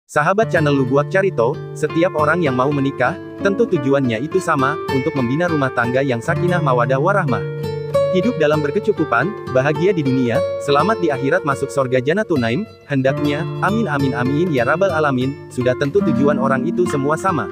Sahabat channel Lubuak Carito, setiap orang yang mau menikah, tentu tujuannya itu sama, untuk membina rumah tangga yang sakinah mawadah warahmah. Hidup dalam berkecukupan, bahagia di dunia, selamat di akhirat masuk sorga Jannatul Naim, hendaknya, amin amin amin ya rabbal alamin, sudah tentu tujuan orang itu semua sama.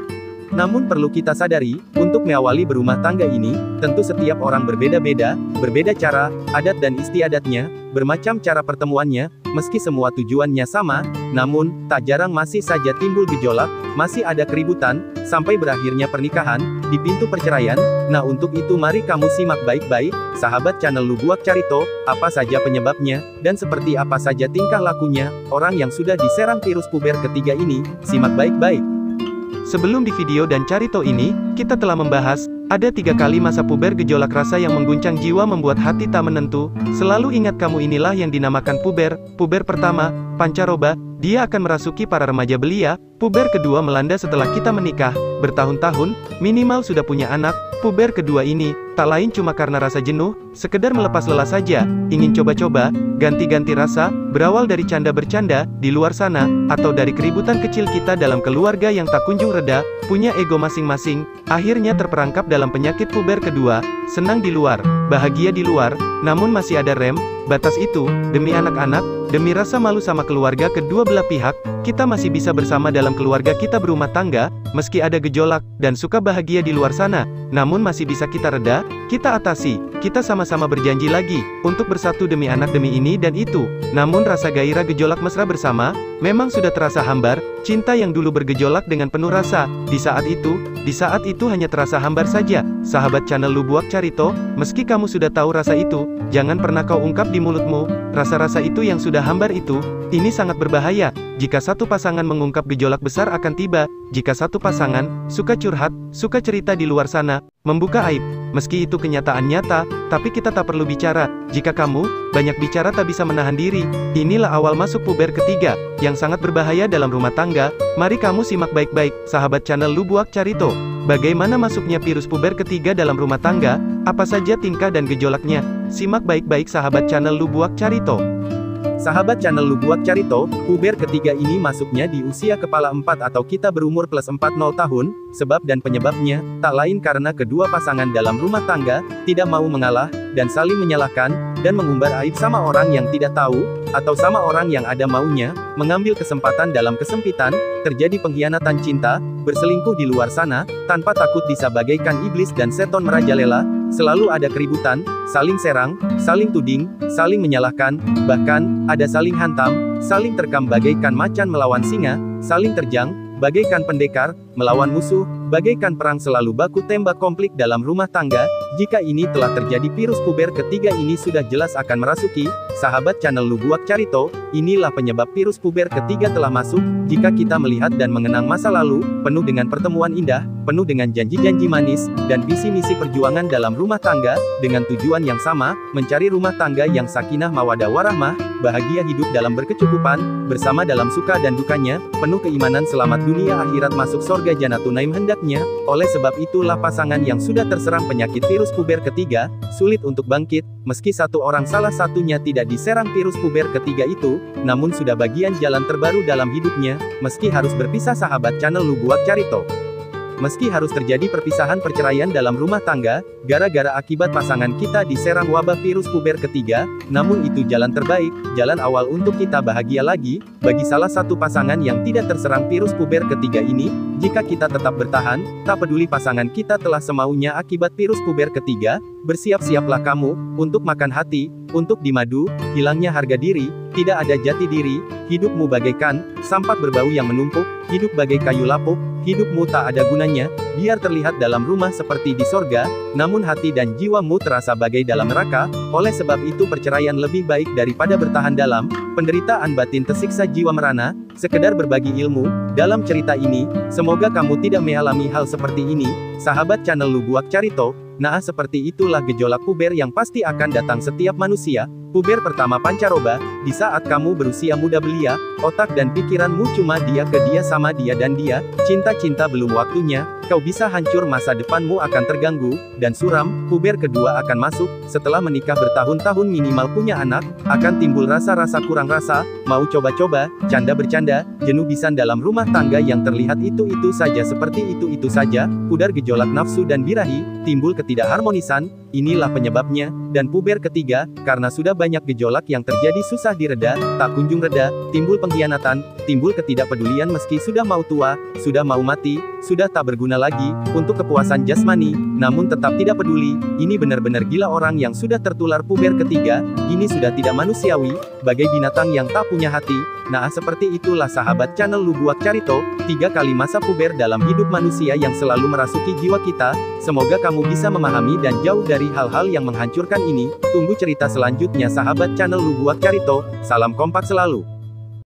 Namun perlu kita sadari, untuk mengawali berumah tangga ini, tentu setiap orang berbeda-beda, berbeda cara, adat dan istiadatnya, bermacam cara pertemuannya, meski semua tujuannya sama, namun, tak jarang masih saja timbul gejolak, masih ada keributan, sampai berakhirnya pernikahan, di pintu perceraian. Nah untuk itu mari kamu simak baik-baik, sahabat channel Lubuak Carito, apa saja penyebabnya, dan seperti apa saja tingkah lakunya, orang yang sudah diserang virus puber ketiga ini, simak baik-baik. Sebelum di video dan Carito ini, kita telah membahas, ada 3 kali masa puber gejolak rasa yang mengguncang jiwa membuat hati tak menentu. Selalu ingat kamu inilah yang dinamakan puber. Puber pertama, pancaroba, dia akan merasuki para remaja belia. Puber kedua melanda setelah kita menikah, bertahun-tahun, minimal sudah punya anak. Puber kedua ini, tak lain cuma karena rasa jenuh, sekedar melepas lelah saja, ingin coba-coba, ganti-ganti rasa, berawal dari canda bercanda, di luar sana, atau dari keributan kecil kita dalam keluarga yang tak kunjung reda, punya ego masing-masing, akhirnya terperangkap dalam penyakit puber kedua, senang di luar, bahagia di luar, namun masih ada rem, batas itu, demi anak-anak, demi rasa malu sama keluarga kedua belah pihak, kita masih bisa bersama dalam keluarga kita berumah tangga, meski ada gejolak, dan suka bahagia di luar sana, namun masih bisa kita reda, kita atasi, kita sama-sama berjanji lagi, untuk bersatu demi anak demi ini dan itu, namun rasa gairah gejolak mesra bersama, memang sudah terasa hambar, cinta yang dulu bergejolak dengan penuh rasa, di saat itu hanya terasa hambar saja, sahabat channel Lubuak Carito, meski kamu sudah tahu rasa itu, jangan pernah kau ungkap di mulutmu, rasa-rasa itu yang sudah hambar itu, ini sangat berbahaya, jika satu pasangan mengungkap gejolak besar akan tiba, jika satu pasangan, suka curhat, suka cerita di luar sana, membuka aib, meski itu kenyataan nyata, tapi kita tak perlu bicara, jika kamu, banyak bicara tak bisa menahan diri, inilah awal masuk puber ketiga, yang sangat berbahaya dalam rumah tangga, mari kamu simak baik-baik, sahabat channel Lubuak Carito, bagaimana masuknya virus puber ketiga dalam rumah tangga, apa saja tingkah dan gejolaknya, simak baik-baik sahabat channel Lubuak Carito. Sahabat channel Lubuak Carito, puber ketiga ini masuknya di usia kepala 4 atau kita berumur plus 40 tahun, sebab dan penyebabnya, tak lain karena kedua pasangan dalam rumah tangga, tidak mau mengalah, dan saling menyalahkan, dan mengumbar aib sama orang yang tidak tahu, atau sama orang yang ada maunya, mengambil kesempatan dalam kesempitan, terjadi pengkhianatan cinta, berselingkuh di luar sana, tanpa takut bisa bagaikan iblis dan seton merajalela, selalu ada keributan, saling serang, saling tuding, saling menyalahkan, bahkan, ada saling hantam, saling terkam bagaikan macan melawan singa, saling terjang, bagaikan pendekar, melawan musuh, bagaikan perang selalu baku tembak konflik dalam rumah tangga, jika ini telah terjadi virus puber ketiga ini sudah jelas akan merasuki, sahabat channel Lubuak Carito, inilah penyebab virus puber ketiga telah masuk, jika kita melihat dan mengenang masa lalu, penuh dengan pertemuan indah, penuh dengan janji-janji manis, dan visi-misi perjuangan dalam rumah tangga, dengan tujuan yang sama, mencari rumah tangga yang sakinah mawadah warahmah, bahagia hidup dalam berkecukupan, bersama dalam suka dan dukanya, penuh keimanan selamat dunia akhirat masuk sorga Jannatul Naim hendaknya, oleh sebab itulah pasangan yang sudah terserang penyakit virus puber ketiga, sulit untuk bangkit, meski satu orang salah satunya tidak diserang virus puber ketiga itu, namun sudah bagian jalan terbaru dalam hidupnya, meski harus berpisah sahabat channel Lubuak Carito. Meski harus terjadi perpisahan perceraian dalam rumah tangga, gara-gara akibat pasangan kita diserang wabah virus puber ketiga, namun itu jalan terbaik, jalan awal untuk kita bahagia lagi, bagi salah satu pasangan yang tidak terserang virus puber ketiga ini, jika kita tetap bertahan, tak peduli pasangan kita telah semaunya akibat virus puber ketiga, bersiap-siaplah kamu, untuk makan hati, untuk dimadu, hilangnya harga diri, tidak ada jati diri, hidupmu bagaikan sampah berbau yang menumpuk, hidup bagai kayu lapuk, hidupmu tak ada gunanya, biar terlihat dalam rumah seperti di sorga, namun hati dan jiwamu terasa bagai dalam neraka, oleh sebab itu perceraian lebih baik daripada bertahan dalam penderitaan batin tersiksa jiwa merana, sekedar berbagi ilmu, dalam cerita ini, semoga kamu tidak mengalami hal seperti ini, sahabat channel Lubuak Carito, nah seperti itulah gejolak puber yang pasti akan datang setiap manusia, puber pertama pancaroba, di saat kamu berusia muda belia, otak dan pikiranmu cuma dia ke dia sama dia dan dia, cinta-cinta belum waktunya, kau bisa hancur masa depanmu akan terganggu, dan suram, puber kedua akan masuk, setelah menikah bertahun-tahun minimal punya anak, akan timbul rasa-rasa kurang rasa, mau coba-coba, canda-bercanda, jenuh bisan dalam rumah tangga yang terlihat itu-itu saja seperti itu-itu saja, pudar gejolak nafsu dan birahi, timbul ketidakharmonisan, inilah penyebabnya, dan puber ketiga, karena sudah banyak gejolak yang terjadi susah direda, tak kunjung reda, timbul pengkhianatan, timbul ketidakpedulian meski sudah mau tua, sudah mau mati, sudah tak berguna lagi, untuk kepuasan jasmani, namun tetap tidak peduli, ini benar-benar gila orang yang sudah tertular puber ketiga, ini sudah tidak manusiawi, bagai binatang yang tak punya hati. Nah seperti itulah sahabat channel Lubuak Carito, 3 kali masa puber dalam hidup manusia yang selalu merasuki jiwa kita, semoga kamu bisa memahami dan jauh dari hal-hal yang menghancurkan ini, tunggu cerita selanjutnya sahabat channel Lubuak Carito, salam kompak selalu.